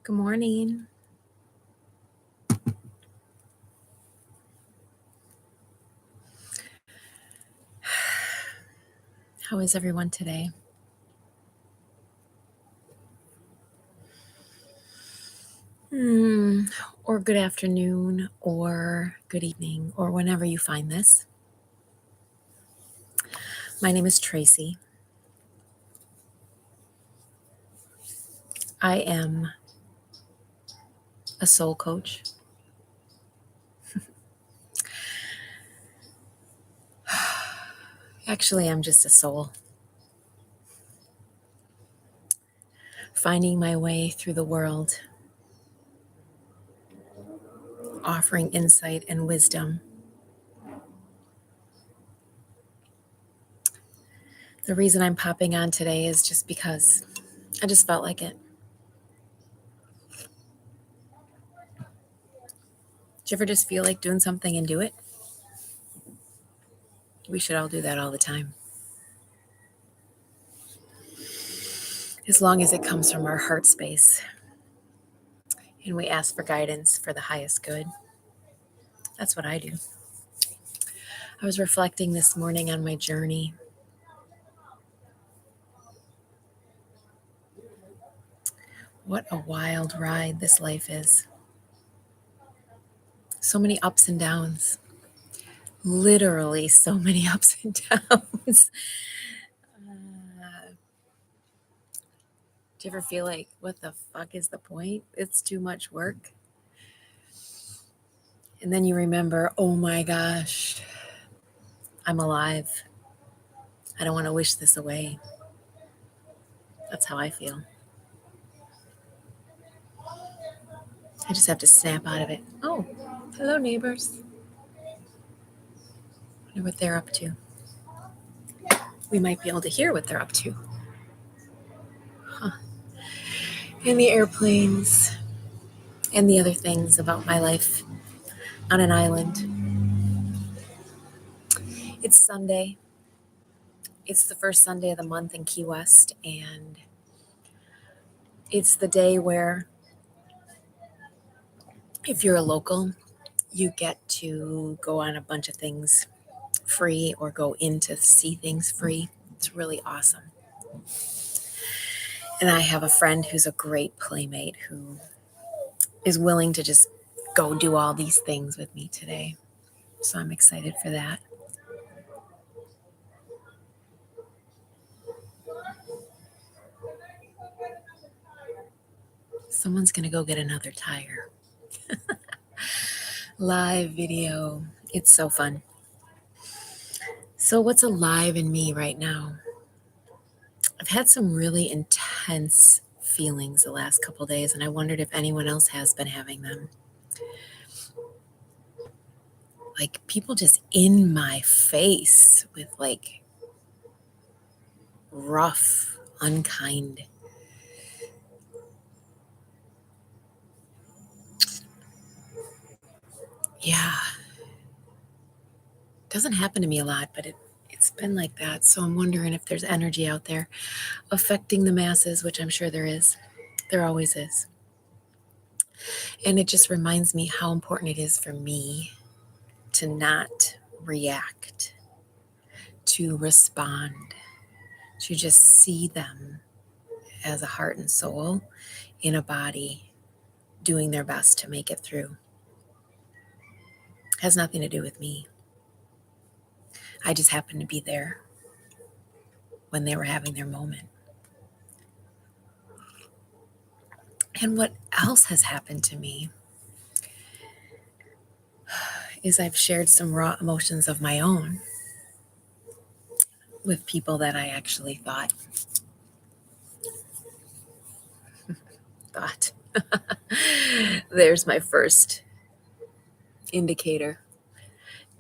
Good morning. How is everyone today? Or good afternoon, or good evening, or whenever you find this. My name is Tracy. I am a soul coach. Actually, I'm just a soul. Finding my way through the world, offering insight and wisdom. The reason I'm popping on today is just because I just felt like it. Do you ever just feel like doing something and do it? We should all do that all the time. As long as it comes from our heart space and we ask for guidance for the highest good. That's what I do. I was reflecting this morning on my journey. What a wild ride this life is. So many ups and downs. Literally so many ups and downs. Do you ever feel like, what the fuck is the point? It's too much work. And then you remember, oh my gosh, I'm alive. I don't want to wish this away. That's how I feel. I just have to snap out of it. Oh, hello, neighbors. Wonder what they're up to. We might be able to hear what they're up to. And the airplanes and the other things about my life on an island. It's Sunday. It's the first Sunday of the month in Key West, and it's the day where, if you're a local, you get to go on a bunch of things free or go in to see things free. It's really awesome. And I have a friend who's a great playmate who is willing to just go do all these things with me today. So I'm excited for that. Someone's going to go get another tire. Live video. It's so fun. So what's alive in me right now? I've had some really intense feelings the last couple of days, and I wondered if anyone else has been having them. Like people just in my face with like rough, unkind. Yeah. Doesn't happen to me a lot, but it's been like that. So I'm wondering if there's energy out there affecting the masses, which I'm sure there is. There always is. And it just reminds me how important it is for me to not react, to respond, to just see them as a heart and soul in a body doing their best to make it through. It has nothing to do with me. I just happened to be there when they were having their moment. And what else has happened to me is I've shared some raw emotions of my own with people that I actually thought. There's my first indicator.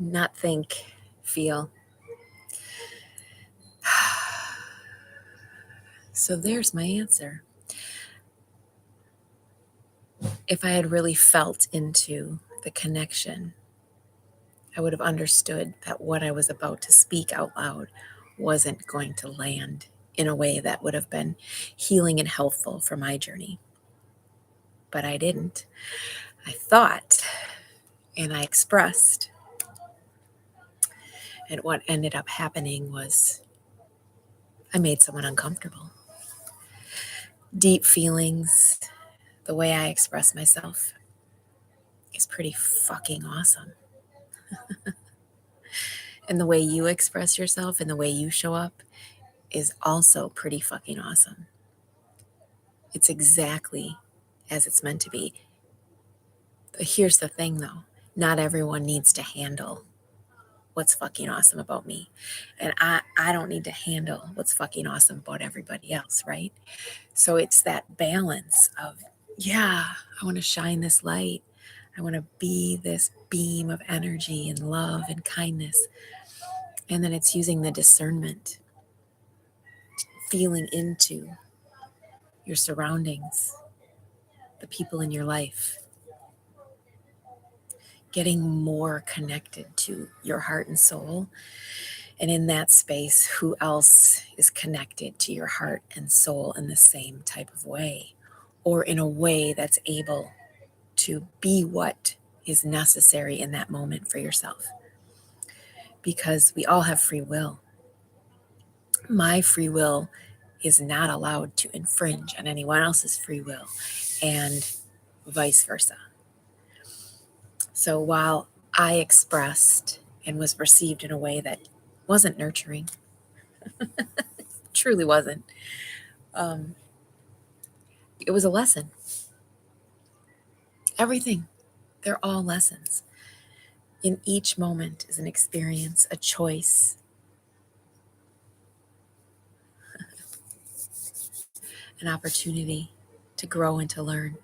Not think, feel. So there's my answer. If I had really felt into the connection, I would have understood that what I was about to speak out loud wasn't going to land in a way that would have been healing and helpful for my journey. but I didn't. I thought and I expressed. And what ended up happening was I made someone uncomfortable. Deep feelings, the way I express myself is pretty fucking awesome. And the way you express yourself and the way you show up is also pretty fucking awesome. It's exactly as it's meant to be. Here's the thing though, not everyone needs to handle what's fucking awesome about me. And I don't need to handle what's fucking awesome about everybody else, right? So it's that balance of, yeah, I want to shine this light. I want to be this beam of energy and love and kindness. And then it's using the discernment, feeling into your surroundings, the people in your life, getting more connected to your heart and soul. And in that space, who else is connected to your heart and soul in the same type of way, or in a way that's able to be what is necessary in that moment for yourself? Because we all have free will. My free will is not allowed to infringe on anyone else's free will, and vice versa. So while I expressed and was perceived in a way that wasn't nurturing, truly wasn't, it was a lesson. Everything, they're all lessons. In each moment is an experience, a choice, an opportunity to grow and to learn.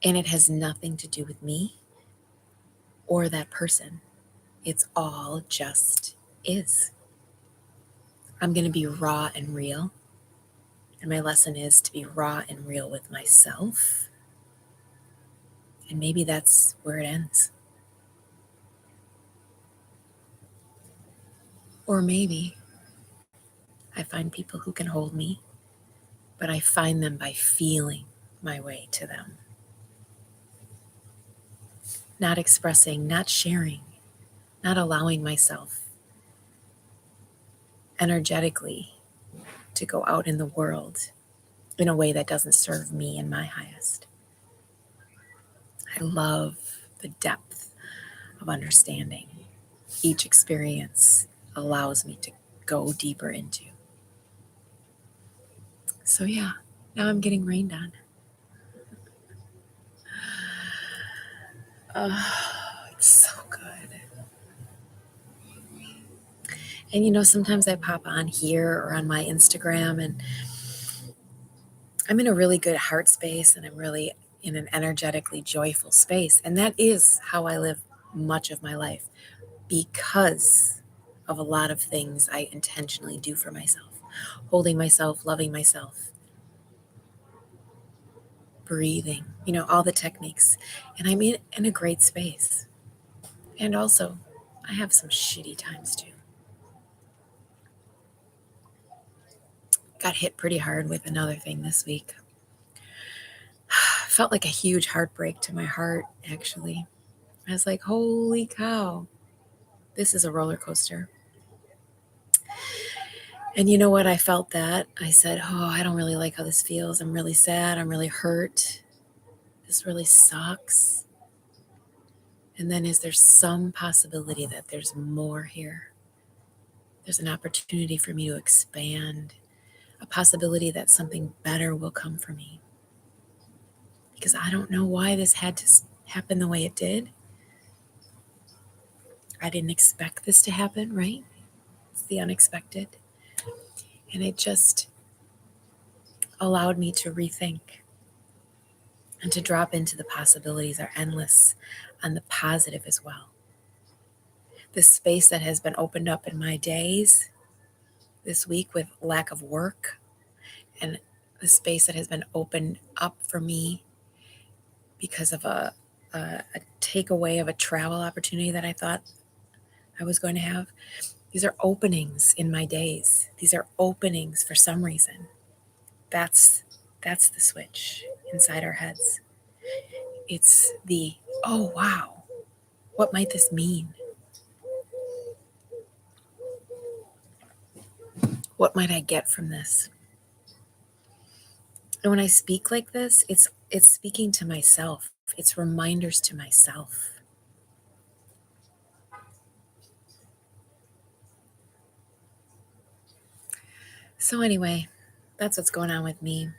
And it has nothing to do with me or that person. It's all just is. I'm going to be raw and real. And my lesson is to be raw and real with myself. And maybe that's where it ends. Or maybe I find people who can hold me, but I find them by feeling my way to them. Not expressing, not sharing, not allowing myself energetically to go out in the world in a way that doesn't serve me and my highest. I love the depth of understanding each experience allows me to go deeper into. So yeah, now I'm getting rained on. Oh, it's so good. And sometimes I pop on here or on my Instagram and I'm in a really good heart space and I'm really in an energetically joyful space. And that is how I live much of my life because of a lot of things I intentionally do for myself. Holding myself, loving myself, breathing, all the techniques. And I'm in a great space. And also, I have some shitty times too. Got hit pretty hard with another thing this week. Felt like a huge heartbreak to my heart, actually. I was like, holy cow, this is a roller coaster. And you know what? I felt that. I said, oh, I don't really like how this feels. I'm really sad. I'm really hurt. This really sucks. And then is there some possibility that there's more here? There's an opportunity for me to expand, a possibility that something better will come for me. Because I don't know why this had to happen the way it did. I didn't expect this to happen, right? It's the unexpected. And it just allowed me to rethink and to drop into the possibilities are endless and the positive as well. The space that has been opened up in my days this week with lack of work, and the space that has been opened up for me because of a takeaway of a travel opportunity that I thought I was going to have. These are openings in my days. These are openings for some reason. That's the switch inside our heads. It's the, oh wow, what might this mean? What might I get from this? And when I speak like this, it's speaking to myself. It's reminders to myself. So anyway, that's what's going on with me.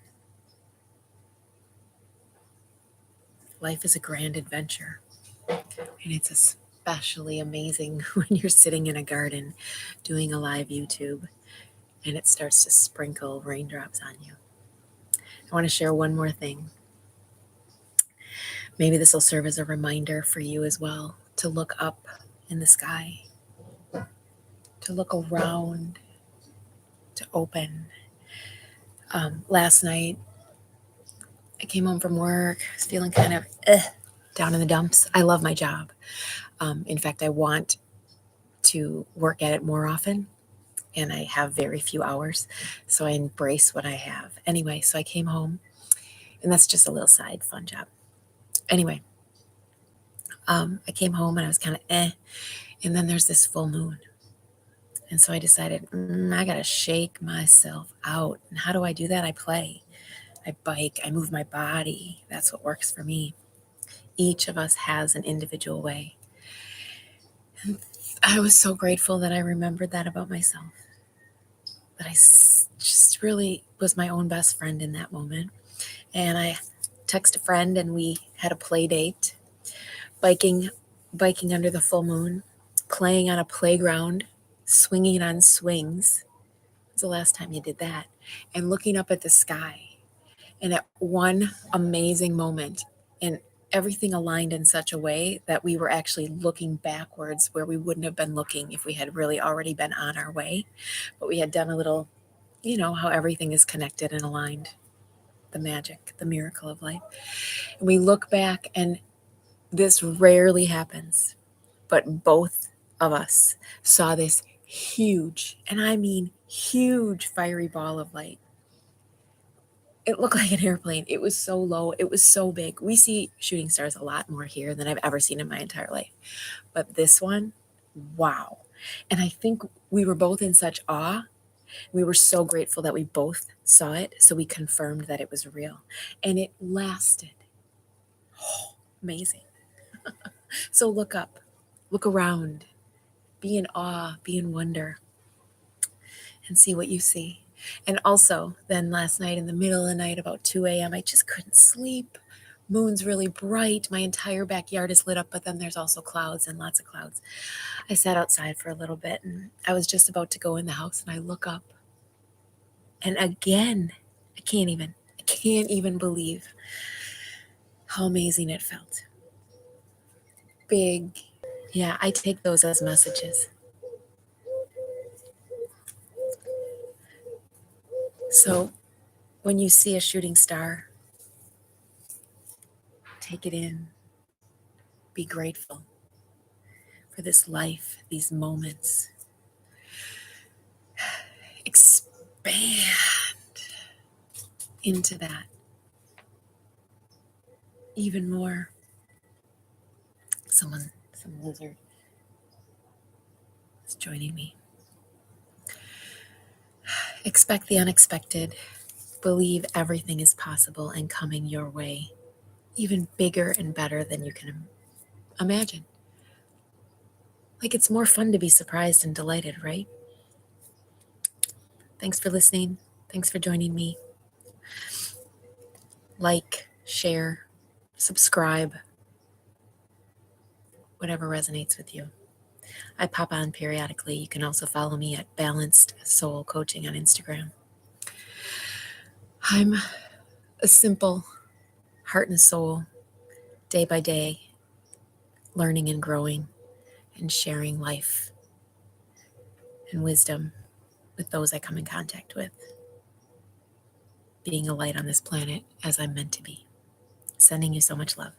Life is a grand adventure. And it's especially amazing when you're sitting in a garden doing a live YouTube and it starts to sprinkle raindrops on you. I want to share one more thing. Maybe this will serve as a reminder for you as well to look up in the sky, to look around, to open. Last night, I came home from work. I was feeling kind of down in the dumps. I love my job. In fact, I want to work at it more often, and I have very few hours, so I embrace what I have. Anyway, so I came home, and that's just a little side fun job. Anyway, I came home, and I was kind of and then there's this full moon. And so I decided, I got to shake myself out. And how do I do that? I play. I bike. I move my body. That's what works for me. Each of us has an individual way. And I was so grateful that I remembered that about myself. That I just really was my own best friend in that moment. And I texted a friend and we had a play date, biking under the full moon, playing on a playground, swinging on swings. When's the last time you did that? And looking up at the sky. And at one amazing moment, and everything aligned in such a way that we were actually looking backwards where we wouldn't have been looking if we had really already been on our way. But we had done a little, how everything is connected and aligned. The magic, the miracle of life. And we look back, and this rarely happens, but both of us saw this huge, and I mean huge, fiery ball of light. It looked like an airplane. It was so low. It was so big. We see shooting stars a lot more here than I've ever seen in my entire life. But this one, wow. And I think we were both in such awe. We were so grateful that we both saw it. So we confirmed that it was real. And it lasted. Oh, amazing. So look up, look around, be in awe, be in wonder, and see what you see. And also, then last night in the middle of the night, about 2 a.m., I just couldn't sleep. Moon's really bright. My entire backyard is lit up, but then there's also clouds and lots of clouds. I sat outside for a little bit, and I was just about to go in the house, and I look up. And again, I can't even believe how amazing it felt. Big. Yeah, I take those as messages. So when you see a shooting star, take it in. Be grateful for this life, these moments. Expand into that even more. Some lizard is joining me. Expect the unexpected. Believe everything is possible and coming your way, even bigger and better than you can imagine. Like, it's more fun to be surprised and delighted, right? Thanks for listening. Thanks for joining me. Like, share, subscribe, whatever resonates with you. I pop on periodically. You can also follow me at Balanced Soul Coaching on Instagram. I'm a simple heart and soul, day by day, learning and growing and sharing life and wisdom with those I come in contact with, being a light on this planet as I'm meant to be. Sending you so much love.